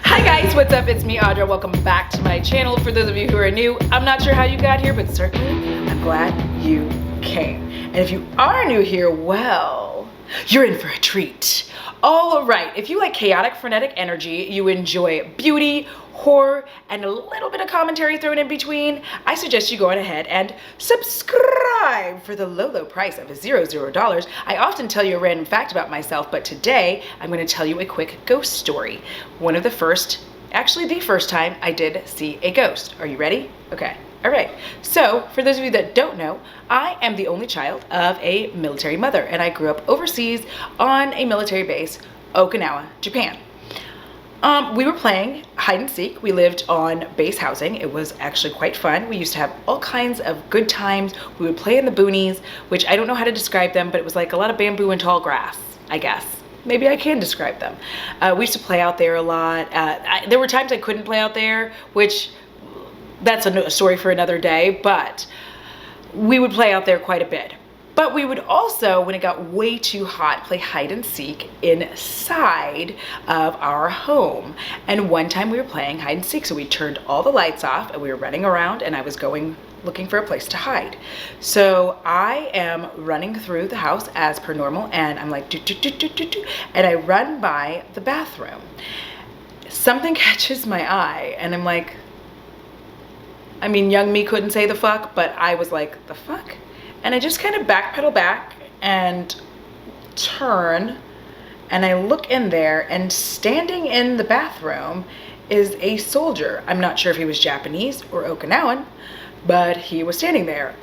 Hi guys, what's up? It's me, Audra. Welcome back to my channel. For those of you who are new, I'm not sure how you got here, but certainly I'm glad you came. And if you are new here, well, you're in for a treat. All right, if you like chaotic, frenetic energy, you enjoy beauty, horror, and a little bit of commentary thrown in between, I suggest you go on ahead and subscribe for the low price of $0. I often tell you a random fact about myself, but today I'm going to tell you a quick ghost story. One of the first, actually the first time I did see a ghost. Are you ready? Okay. All right, so for those of you that don't know, I am the only child of a military mother, and I grew up overseas on a military base, Okinawa, Japan. We were playing hide and seek. We lived on base housing. It was actually quite fun. We used to have all kinds of good times. We would play in the boonies, which I don't know how to describe them, but it was like a lot of bamboo and tall grass, I guess. Maybe I can describe them. We used to play out there a lot. There were times I couldn't play out there, which that's a story for another day, but we would play out there quite a bit. But we would also, when it got way too hot, play hide and seek inside of our home. And one time we were playing hide and seek, so we turned all the lights off and we were running around, and I was looking for a place to hide. So I am running through the house as per normal, and I'm like, and I run by the bathroom. Something catches my eye, and I'm like, I mean, young me couldn't say the fuck, but I was like, the fuck? And I just kind of backpedal back and turn, and I look in there, and standing in the bathroom is a soldier. I'm not sure if he was Japanese or Okinawan, but he was standing there.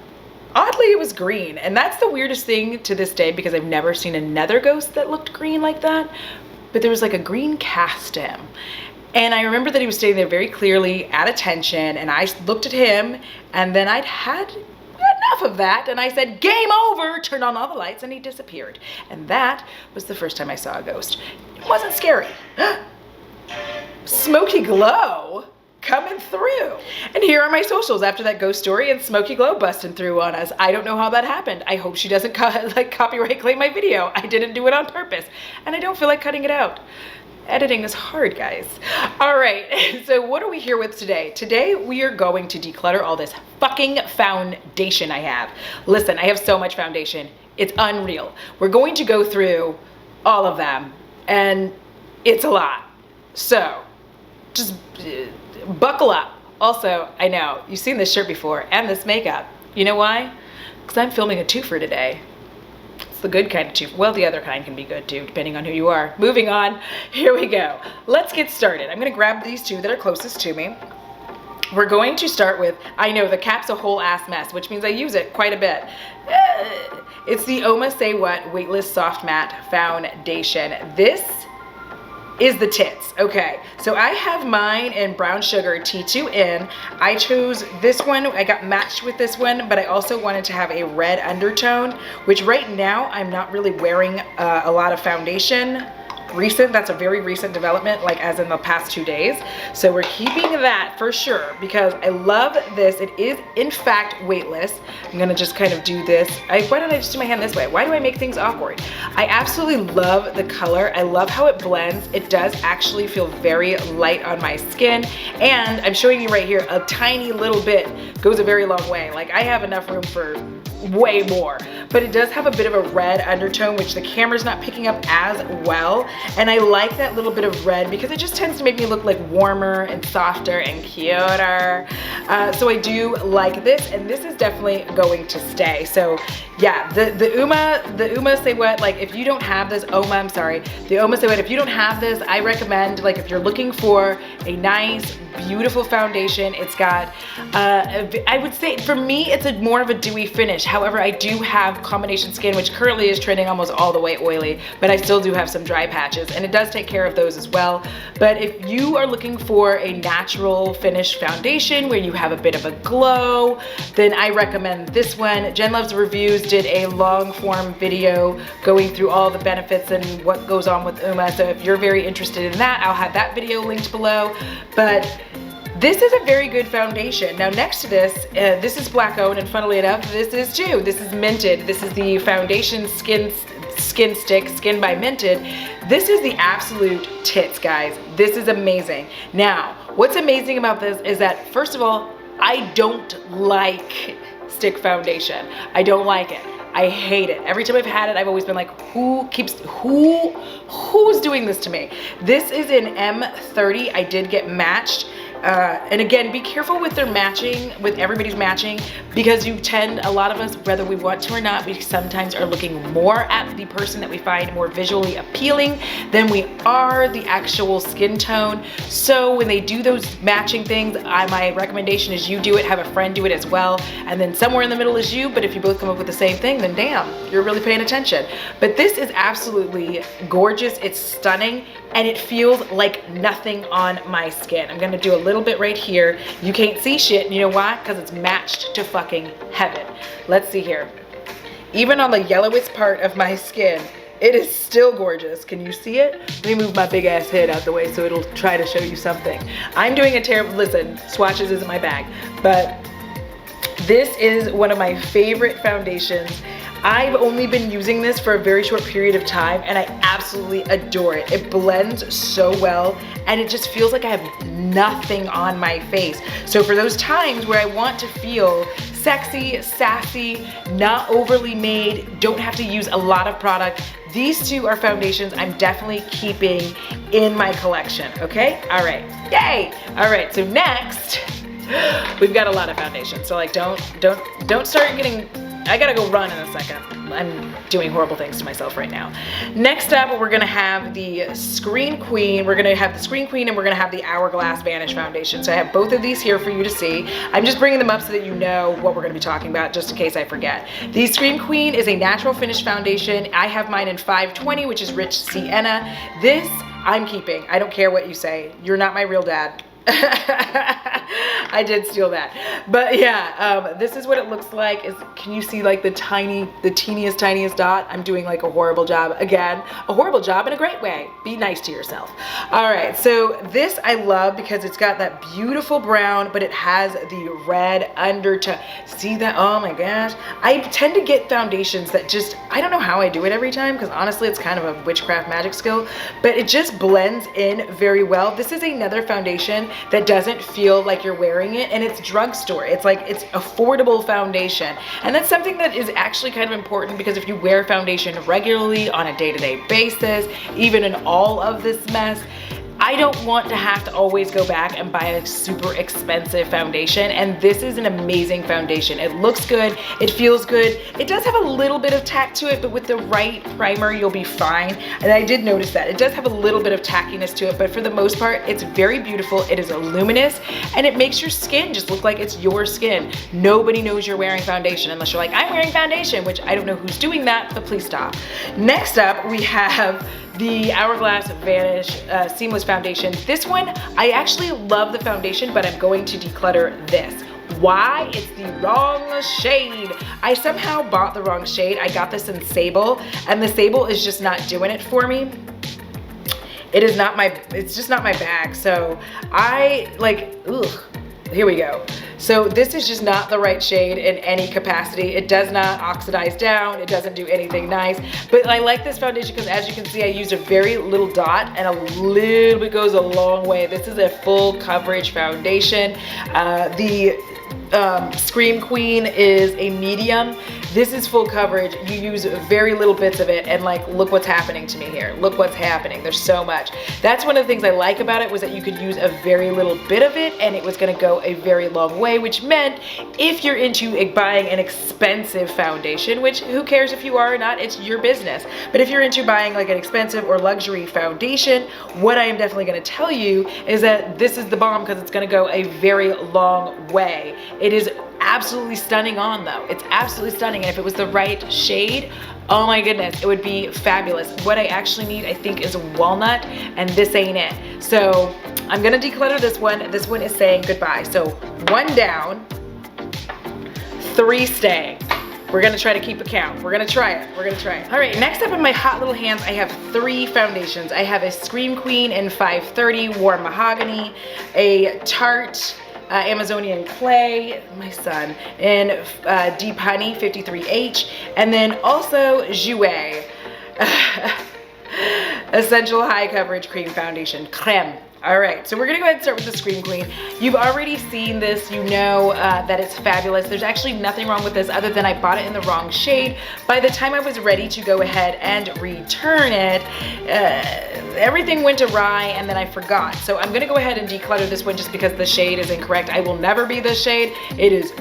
Oddly, it was green, and that's the weirdest thing to this day because I've never seen another ghost that looked green like that, but there was like a green cast to him. And I remember that he was standing there very clearly at attention, and I looked at him, and then I'd had enough of that, and I said, game over, turned on all the lights, and he disappeared. And that was the first time I saw a ghost. It wasn't scary. Smoky glow coming through. And here are my socials after that ghost story and smoky glow busting through on us. I don't know how that happened. I hope she doesn't copyright claim my video. I didn't do it on purpose, and I don't feel like cutting it out. Editing is hard, guys. All right, so what are we here with today? Today, we are going to declutter all this fucking foundation I have. Listen, I have so much foundation. It's unreal. We're going to go through all of them, and it's a lot. So, just buckle up. Also, I know, you've seen this shirt before, and this makeup. You know why? Because I'm filming a twofer today. The good kind of too. Well, the other kind can be good too, depending on who you are. Moving on, here we go. Let's get started. I'm gonna grab these two that are closest to me. We're going to start with, I know the cap's a whole ass mess, which means I use it quite a bit. It's the Oma Say What Weightless Soft Matte Foundation. This is the tits. Okay, so I have mine in brown sugar T2N. I chose this one. I got matched with this one, but I also wanted to have a red undertone, which right now I'm not really wearing a lot of foundation. That's a very recent development, like as in the past 2 days. So we're keeping that for sure because I love this. It is in fact weightless. I'm gonna just kind of do this. Why don't I just do my hand this way? Why do I make things awkward? I absolutely love the color. I love how it blends. It does actually feel very light on my skin. And I'm showing you right here, a tiny little bit goes a very long way. Like I have enough room for way more, but it does have a bit of a red undertone, which the camera's not picking up as well. And I like that little bit of red because it just tends to make me look like warmer and softer and cuter. So I do like this, and this is definitely going to stay. So yeah, the Oma Say What, like if you don't have this, the Oma Say What, if you don't have this, I recommend, like if you're looking for a nice, beautiful foundation, it's got, I would say for me, it's more of a dewy finish. However, I do have combination skin, which currently is trending almost all the way oily, but I still do have some dry patches, and it does take care of those as well. But if you are looking for a natural finish foundation where you have a bit of a glow, then I recommend this one. Jen Loves Reviews did a long form video going through all the benefits and what goes on with Uma. So if you're very interested in that, I'll have that video linked below. But this is a very good foundation. Now next to this, this is black owned, and funnily enough, this is too. This is minted. This is the Foundation Skin Skin Stick, Skin by Minted. This is the absolute tits, guys. This is amazing. Now, what's amazing about this is that, first of all, I don't like stick foundation. I don't like it. I hate it. Every time I've had it, I've always been like, who's doing this to me? This is in M30. I did get matched. And again, be careful with their matching, with everybody's matching, because a lot of us, whether we want to or not, we sometimes are looking more at the person that we find more visually appealing than we are the actual skin tone. So when they do those matching things, my recommendation is you do it, have a friend do it as well, and then somewhere in the middle is you, but if you both come up with the same thing, then damn, you're really paying attention. But this is absolutely gorgeous. It's stunning, and it feels like nothing on my skin. I'm gonna do a little bit right here. You can't see shit. You know why? Because it's matched to fucking heaven. Let's see here. Even on the yellowest part of my skin, it is still gorgeous. Can you see it? Let me move my big ass head out the way so it'll try to show you something. I'm doing a terrible, listen, swatches isn't my bag, but this is one of my favorite foundations. I've only been using this for a very short period of time, and I absolutely adore it. It blends so well, and it just feels like I have nothing on my face. So for those times where I want to feel sexy, sassy, not overly made, don't have to use a lot of product, these two are foundations I'm definitely keeping in my collection, okay? All right, yay! All right, so next, we've got a lot of foundations. So like, don't start getting, I gotta go run in a second. I'm doing horrible things to myself right now. Next up, we're gonna have the Screen Queen. We're gonna have the Screen Queen, and we're gonna have the Hourglass Vanish Foundation. So I have both of these here for you to see. I'm just bringing them up so that you know what we're gonna be talking about, just in case I forget. The Screen Queen is a natural finish foundation. I have mine in 520, which is Rich Sienna. This I'm keeping. I don't care what you say. You're not my real dad. I did steal that. But yeah, this is what it looks like. Can you see like the teeniest dot? I'm doing like a horrible job. Again, a horrible job in a great way. Be nice to yourself. All right, so this I love because it's got that beautiful brown, but it has the red undertone. See that? Oh my gosh. I tend to get foundations that just, I don't know how I do it every time, because honestly, it's kind of a witchcraft magic skill, but it just blends in very well. This is another foundation that doesn't feel like you're wearing it, and it's drugstore. It's like, it's affordable foundation. And that's something that is actually kind of important, because if you wear foundation regularly on a day-to-day basis, even in all of this mess, I don't want to have to always go back and buy a super expensive foundation, and this is an amazing foundation. It looks good, it feels good. It does have a little bit of tack to it, but with the right primer, you'll be fine. And I did notice that. It does have a little bit of tackiness to it, but for the most part, it's very beautiful. It is luminous, and it makes your skin just look like it's your skin. Nobody knows you're wearing foundation unless you're like, I'm wearing foundation, which I don't know who's doing that, but please stop. Next up, we have the Hourglass Vanish Seamless Foundation. This one, I actually love the foundation, but I'm going to declutter this. Why? It's the wrong shade. I somehow bought the wrong shade. I got this in Sable, and the Sable is just not doing it for me. It's just not my bag. So I like, ugh. Here we go. So this is just not the right shade in any capacity. It does not oxidize down. It doesn't do anything nice. But I like this foundation because, as you can see, I used a very little dot, and a little bit goes a long way. This is a full coverage foundation. The Scream Queen is a medium. This is full coverage. You use very little bits of it, and like, look what's happening to me here. Look what's happening. There's so much. That's one of the things I like about it, was that you could use a very little bit of it, and it was gonna go a very long way, which meant if you're into buying an expensive foundation, which who cares if you are or not, it's your business. But if you're into buying like an expensive or luxury foundation, what I am definitely gonna tell you is that this is the bomb, because it's gonna go a very long way. It is absolutely stunning on though. It's absolutely stunning, and if it was the right shade, oh my goodness, it would be fabulous. What I actually need, I think, is walnut, and this ain't it. So I'm gonna declutter this one. This one is saying goodbye. So 1 down, 3 staying. We're gonna try to keep a count. We're gonna try it. We're gonna try it. All right, next up in my hot little hands, I have 3 foundations. I have a Scream Queen in 530 Warm Mahogany, a Tarte Amazonian Clay, my son, in Deep Honey 53H, and then also Jouer. Essential High Coverage Cream Foundation. Creme. All right, so we're gonna go ahead and start with the Scream Queen. You've already seen this, you know that it's fabulous. There's actually nothing wrong with this other than I bought it in the wrong shade. By the time I was ready to go ahead and return it, everything went awry and then I forgot. So I'm gonna go ahead and declutter this one just because the shade is incorrect. I will never be this shade. It is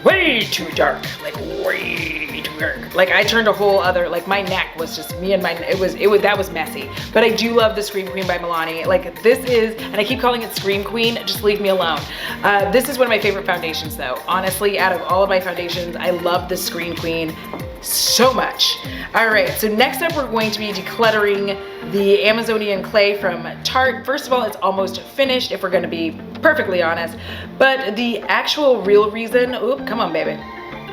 way too dark, like way too dark. Like I turned a whole other, like my neck was just, that was messy. But I do love the Scream Queen by Milani. Like this is, and I keep calling it Scream Queen, just leave me alone. This is one of my favorite foundations though. Honestly, out of all of my foundations, I love the Scream Queen so much. All right, so next up we're going to be decluttering the Amazonian clay from Tarte. First of all, it's almost finished if we're gonna be perfectly honest, but the actual real reason, oop, come on baby,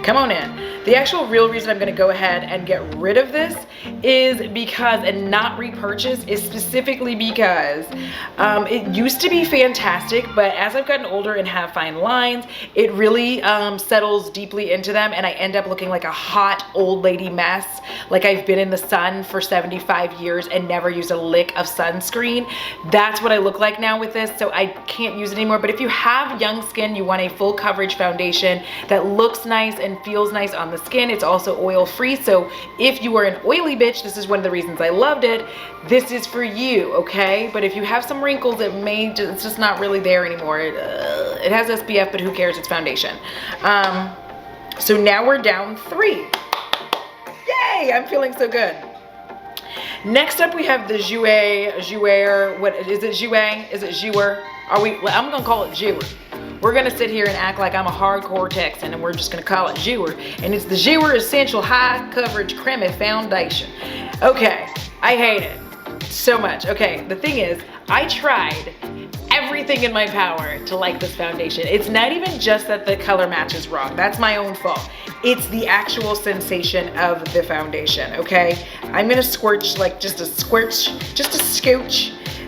come on in. The actual real reason I'm gonna go ahead and get rid of this is because, and not repurchase, is specifically because it used to be fantastic, but as I've gotten older and have fine lines, it really settles deeply into them and I end up looking like a hot old lady mess, like I've been in the sun for 75 years and never used a lick of sunscreen. That's what I look like now with this, so I can't use it anymore. But if you have young skin, you want a full coverage foundation that looks nice and feels nice on the skin. It's also oil free, so if you are an oily bitch, this is one of the reasons I loved it. This is for you, okay? But if you have some wrinkles, it's just not really there anymore. It has SPF, but who cares? It's foundation. So now we're down 3. Yay! I'm feeling so good. Next up, we have the Jouer. What is it? Jouer? Is it Jouer? I'm gonna call it Jouer. We're gonna sit here and act like I'm a hardcore Texan and we're just gonna call it Jouer. And it's the Jouer Essential High Coverage Creamy Foundation. Okay, I hate it so much. Okay, the thing is, I tried everything in my power to like this foundation. It's not even just that the color match is wrong. That's my own fault. It's the actual sensation of the foundation, okay? I'm gonna squirch, like just a scooch.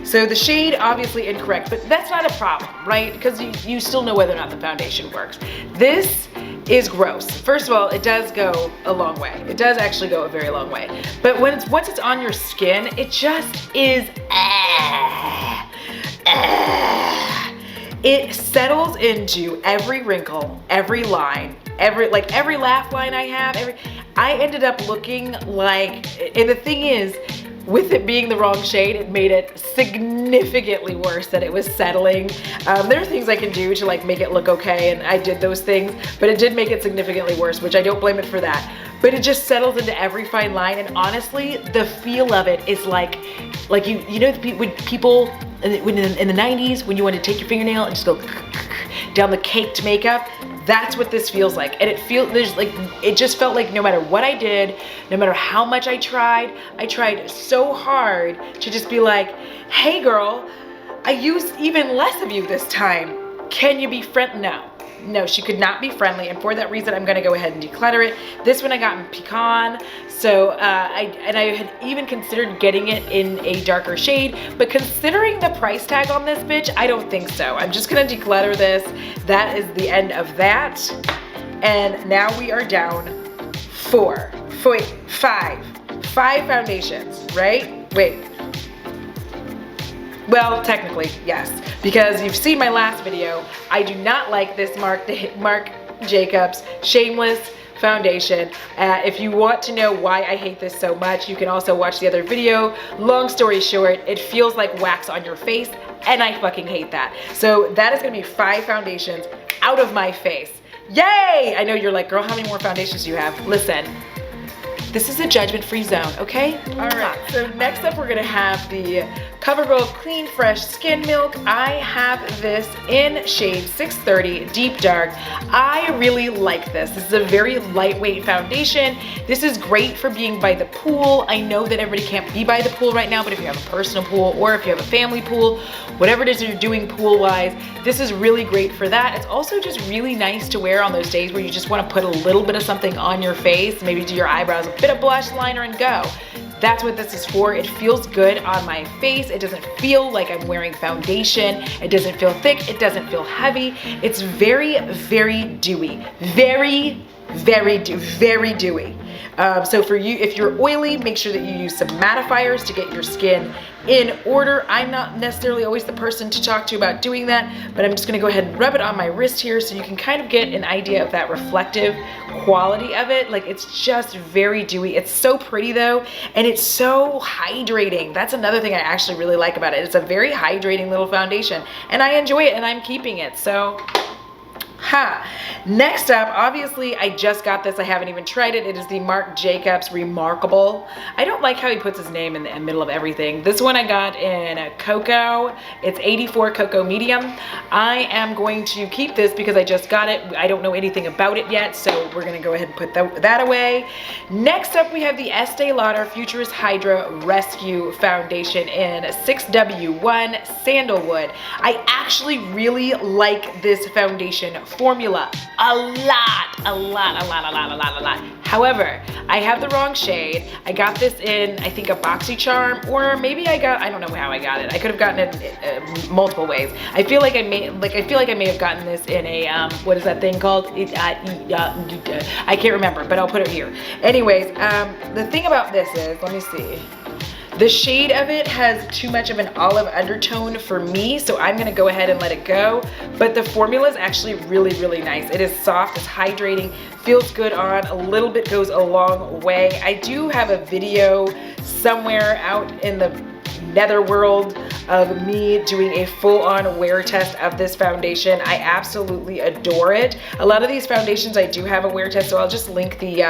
So the shade, obviously incorrect, but that's not a problem, right? Because you still know whether or not the foundation works. This is gross. First of all, it does go a long way. It does actually go a very long way. But once it's on your skin, it just is, it settles into every wrinkle, every line, every laugh line I have, I ended up looking like, and the thing is, with it being the wrong shade, it made it significantly worse that it was settling. There are things I can do to like make it look okay, and I did those things, but it did make it significantly worse, which I don't blame it for that. But it just settles into every fine line, and honestly, the feel of it is like you know when people in the 90s when you want to take your fingernail and just go down the caked makeup. That's what this feels like. And it just felt like no matter what I did, no matter how much I tried so hard to just be like, hey girl, I used even less of you this time. Can you be friendly? No, she could not be friendly, and for that reason, I'm gonna go ahead and declutter it. This one I got in Pecan, so I had even considered getting it in a darker shade, but considering the price tag on this bitch, I don't think so. I'm just gonna declutter this. That is the end of that, and now we are down 5 foundations, right? Wait. Well, technically, yes, because you've seen my last video. I do not like this Marc Jacobs Shameless foundation. If you want to know why I hate this so much, you can also watch the other video. Long story short, it feels like wax on your face, and I fucking hate that. So that is gonna be 5 foundations out of my face. Yay! I know you're like, girl, how many more foundations do you have? Listen. This is a judgment-free zone, okay? All right, so next up we're gonna have the CoverGirl Clean Fresh Skin Milk. I have this in shade 630, Deep Dark. I really like this. This is a very lightweight foundation. This is great for being by the pool. I know that everybody can't be by the pool right now, but if you have a personal pool or if you have a family pool, whatever it is you're doing pool-wise, this is really great for that. It's also just really nice to wear on those days where you just wanna put a little bit of something on your face, maybe do your eyebrows, a bit of blush, liner, and go. That's what this is for. It feels good on my face. It doesn't feel like I'm wearing foundation. It doesn't feel thick. It doesn't feel heavy. It's very, very dewy. Very dewy. So for you, if you're oily, make sure that you use some mattifiers to get your skin in order. I'm not necessarily always the person to talk to about doing that, but I'm just gonna go ahead and rub it on my wrist here so you can kind of get an idea of that reflective quality of it. Like, it's just very dewy. It's so pretty though, and it's so hydrating. That's another thing I actually really like about it. It's a very hydrating little foundation, and I enjoy it, and I'm keeping it. So next up, obviously I just got this. I haven't even tried it. It is the Marc Jacobs Remarkable. I don't like how he puts his name in the middle of everything. This one I got in Cocoa. It's 84 Cocoa Medium. I am going to keep this because I just got it. I don't know anything about it yet, so we're gonna go ahead and put that away. Next up, we have the Estee Lauder Futurist Hydra Rescue Foundation in 6W1 Sandalwood. I actually really like this foundation formula a lot. However, I have the wrong shade. I got this in, I think, a BoxyCharm, or maybe I don't know how I got it. I could have gotten it multiple ways. I feel like I may have gotten this in a what is that thing called? I can't remember, but I'll put it here. Anyways, the thing about this is, let me see. The shade of it has too much of an olive undertone for me, so I'm gonna go ahead and let it go. But the formula is actually really, really nice. It is soft, it's hydrating, feels good on, a little bit goes a long way. I do have a video somewhere out in the netherworld of me doing a full-on wear test of this foundation. I absolutely adore it. A lot of these foundations I do have a wear test, so I'll just link the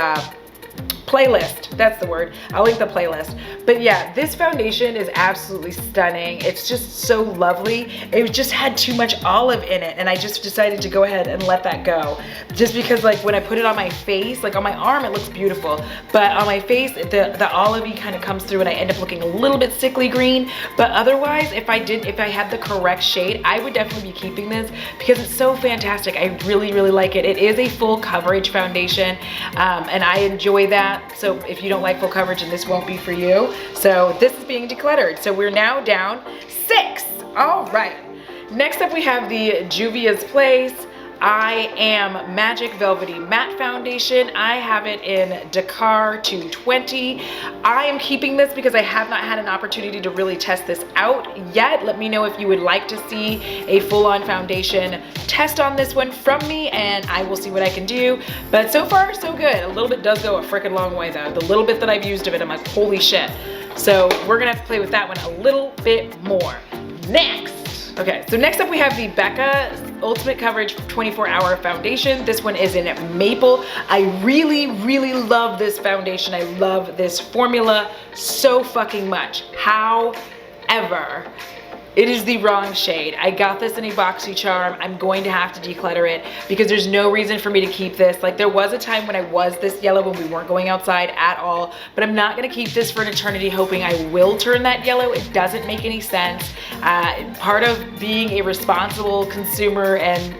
playlist, that's the word. I'll link the playlist. But yeah, this foundation is absolutely stunning. It's just so lovely. It just had too much olive in it, and I just decided to go ahead and let that go. Just because, like, when I put it on my face, like on my arm, it looks beautiful, but on my face, the olivey kind of comes through and I end up looking a little bit sickly green. But otherwise, if I had the correct shade, I would definitely be keeping this because it's so fantastic. I really, really like it. It is a full coverage foundation, and I enjoy that. So if you don't like full coverage, and this won't be for you. So this is being decluttered. So we're now down 6. All right. Next up, we have the Juvia's Place I Am Magic Velvety Matte Foundation. I have it in Dakar 220. I am keeping this because I have not had an opportunity to really test this out yet. Let me know if you would like to see a full-on foundation test on this one from me, and I will see what I can do. But so far, so good. A little bit does go a freaking long way though. The little bit that I've used of it, I'm like, holy shit. So we're gonna have to play with that one a little bit more. Next. Okay, so next up we have the Becca Ultimate Coverage 24-Hour Foundation. This one is in Maple. I really, really love this foundation. I love this formula so fucking much. However, it is the wrong shade. I got this in a BoxyCharm. I'm going to have to declutter it because there's no reason for me to keep this. Like, there was a time when I was this yellow when we weren't going outside at all, but I'm not gonna keep this for an eternity hoping I will turn that yellow. It doesn't make any sense. Part of being a responsible consumer and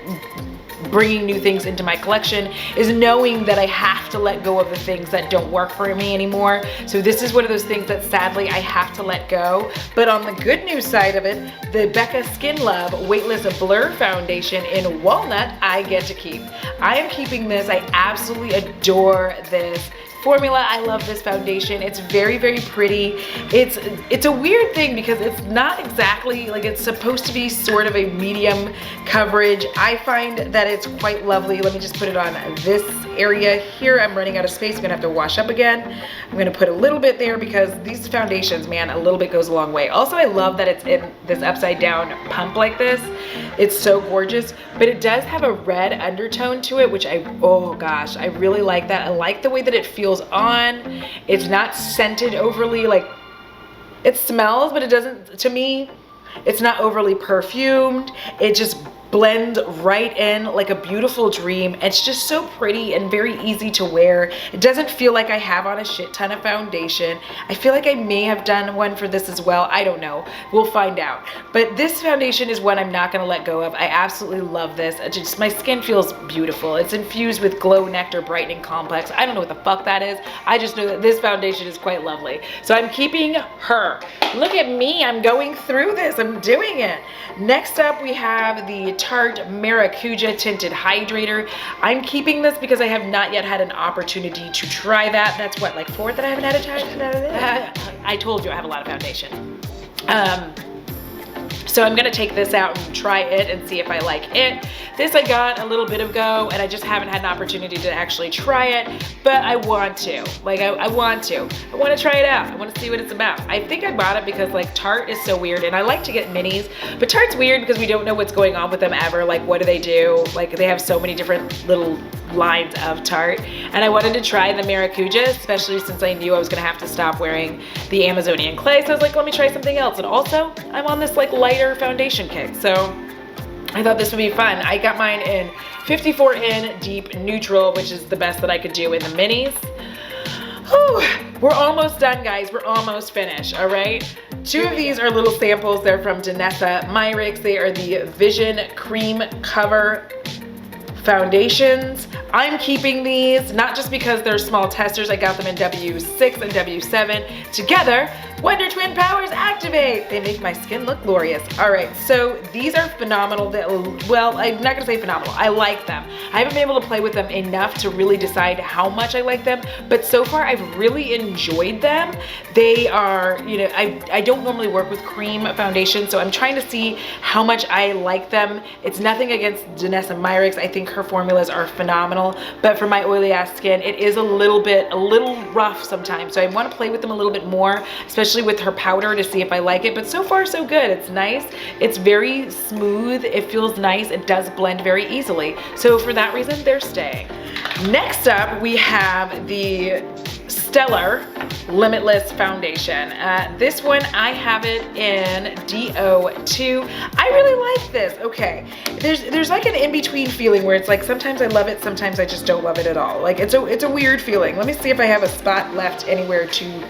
bringing new things into my collection is knowing that I have to let go of the things that don't work for me anymore. So this is one of those things that sadly I have to let go. But on the good news side of it, the Becca Skin Love Weightless Blur Foundation in Walnut, I get to keep. I am keeping this. I absolutely adore this formula. I love this foundation. It's very, very pretty. It's a weird thing because it's not exactly, like, it's supposed to be sort of a medium coverage. I find that it's quite lovely. Let me just put it on this area here. I'm running out of space. I'm gonna have to wash up again. I'm gonna put a little bit there because these foundations, man, a little bit goes a long way. Also, I love that it's in this upside down pump like this. It's so gorgeous, but it does have a red undertone to it, which oh gosh, I really like that. I like the way that it feels on. It's not scented overly, like, it smells, but it doesn't, to me, it's not overly perfumed. It just blends right in like a beautiful dream. It's just so pretty and very easy to wear. It doesn't feel like I have on a shit ton of foundation. I feel like I may have done one for this as well. I don't know. We'll find out. But this foundation is one I'm not gonna let go of. I absolutely love this. My skin feels beautiful. It's infused with Glow Nectar Brightening Complex. I don't know what the fuck that is. I just know that this foundation is quite lovely. So I'm keeping her. Look at me, I'm going through this. I'm doing it. Next up, we have the Tarte Maracuja Tinted Hydrator. I'm keeping this because I have not yet had an opportunity to try that. That's what, like 4 that I haven't had a time? I told you I have a lot of foundation. So I'm gonna take this out and try it and see if I like it. This I got a little bit ago and I just haven't had an opportunity to actually try it, but I want to. Like I want to try it out. I want to see what it's about. I think I bought it because like Tarte is so weird, and I like to get minis, but Tarte's weird because we don't know what's going on with them ever. Like what do they do? Like they have so many different little lines of Tarte, and I wanted to try the Maracuja, especially since I knew I was gonna have to stop wearing the Amazonian clay. So I was like, let me try something else. And also I'm on this like lighter foundation kick, so I thought this would be fun. I got mine in 54 in Deep Neutral, which is the best that I could do in the minis. Whew, we're almost done, guys. We're almost finished, all right? 2 of these are little samples. They're from DISorganized. They are the Vision Cream Cover foundations. I'm keeping these, not just because they're small testers. I got them in W6 and W7. Together, Wonder Twin Powers activate. They make my skin look glorious. All right, so these are phenomenal. Well, I'm not gonna say phenomenal. I like them. I haven't been able to play with them enough to really decide how much I like them, but so far I've really enjoyed them. They are, you know, I don't normally work with cream foundation, so I'm trying to see how much I like them. It's nothing against DISorganized. I think her formulas are phenomenal, but for my oily ass skin, it is a little rough sometimes. So I want to play with them a little bit more, especially with her powder, to see if I like it. But so far so good. It's nice. It's very smooth. It feels nice. It does blend very easily. So for that reason, they're staying. Next up, we have the Stellar Limitless Foundation. This one, I have it in DO2. I really like this. Okay, there's like an in-between feeling where it's like sometimes I love it, sometimes I just don't love it at all. Like it's a weird feeling. Let me see if I have a spot left anywhere to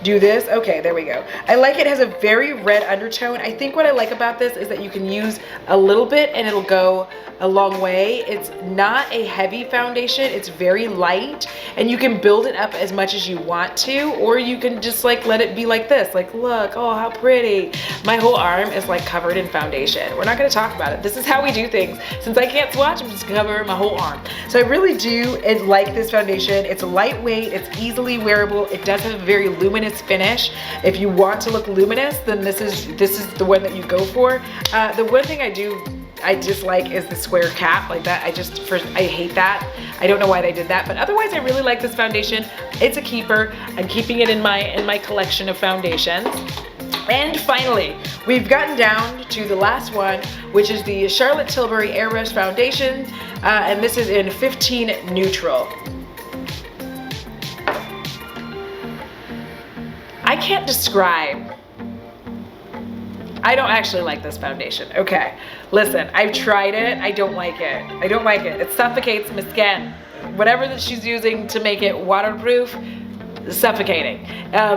do this. Okay, there we go. I like it. It has a very red undertone. I think what I like about this is that you can use a little bit and it'll go a long way. It's not a heavy foundation. It's very light, and you can build it up as much as you want to, or you can just like let it be like this. Like, look, oh, how pretty. My whole arm is like covered in foundation. We're not gonna talk about it. This is how we do things. Since I can't swatch, I'm just gonna cover my whole arm. So I really do like this foundation. It's lightweight, it's easily wearable. It does have a very luminous finish. If you want to look luminous, then this is the one that you go for. The one thing I dislike is the square cap like that. I hate that. I don't know why they did that, but otherwise I really like this foundation. It's a keeper. I'm keeping it in my collection of foundations. And finally, we've gotten down to the last one, which is the Charlotte Tilbury Airbrush Foundation, and this is in 15 Neutral. I can't describe. I don't actually like this foundation. Okay, listen, I've tried it. I don't like it. I don't like it. It suffocates my skin. Whatever that she's using to make it waterproof, suffocating.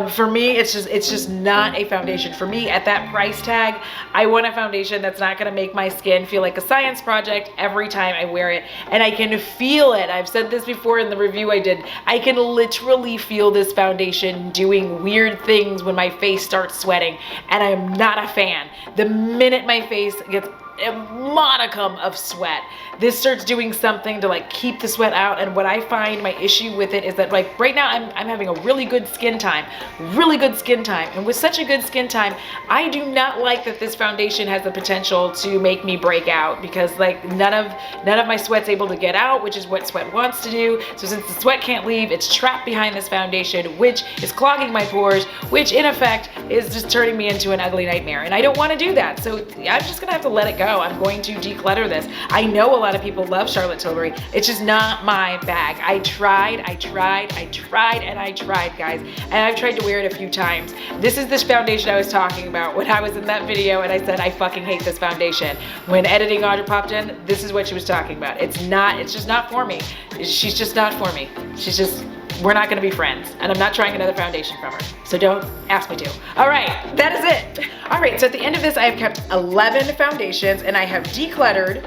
For me, it's just not a foundation. For me, at that price tag, I want a foundation that's not gonna make my skin feel like a science project every time I wear it. And I can feel it. I've said this before in the review I did. I can literally feel this foundation doing weird things when my face starts sweating, and I'm not a fan. The minute my face gets a modicum of sweat, this starts doing something to like keep the sweat out. And what I find my issue with it is that like right now I'm having a really good skin time, and with such a good skin time, I do not like that this foundation has the potential to make me break out, because like none of my sweat's able to get out, which is what sweat wants to do. So since the sweat can't leave, it's trapped behind this foundation, which is clogging my pores, which in effect is just turning me into an ugly nightmare, and I don't want to do that. So I'm just gonna have to let it go. I'm going to declutter this. I know a lot of people love Charlotte Tilbury. It's just not my bag. I tried, guys, and I've tried to wear it a few times. This is this foundation I was talking about when I was in that video and I said I fucking hate this foundation. When editing Audra popped in, this is what she was talking about. It's just not for me. She's just not for me. We're not gonna be friends, and I'm not trying another foundation from her, so don't ask me to. All right, that is it. All right, so at the end of this, I have kept 11 foundations, and I have decluttered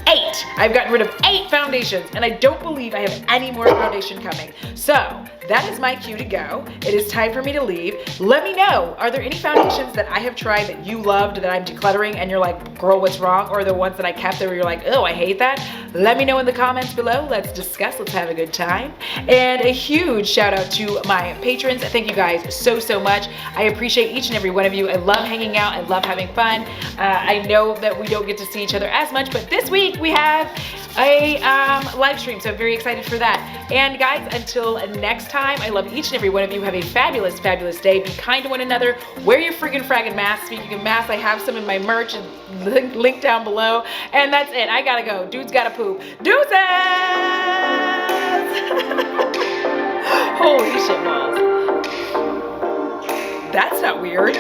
8. I've gotten rid of 8 foundations, and I don't believe I have any more foundation coming. So that is my cue to go. It is time for me to leave. Let me know, are there any foundations that I have tried that you loved that I'm decluttering and you're like, girl, what's wrong? Or the ones that I kept that where you're like, oh, I hate that? Let me know in the comments below. Let's discuss. Let's have a good time. And a huge shout out to my patrons. Thank you guys so much. I appreciate each and every one of you. I love hanging out. I love having fun. I know that we don't get to see each other as much, but this week we have a live stream, so I'm very excited for that. And guys, until next time, I love each and every one of you. Have a fabulous day. Be kind to one another. Wear your friggin' fraggin' mask. Speaking of masks, I have some in my merch and link down below. And that's it. I gotta go. Dude's gotta poop. Deuces! Holy shit balls. That's not weird.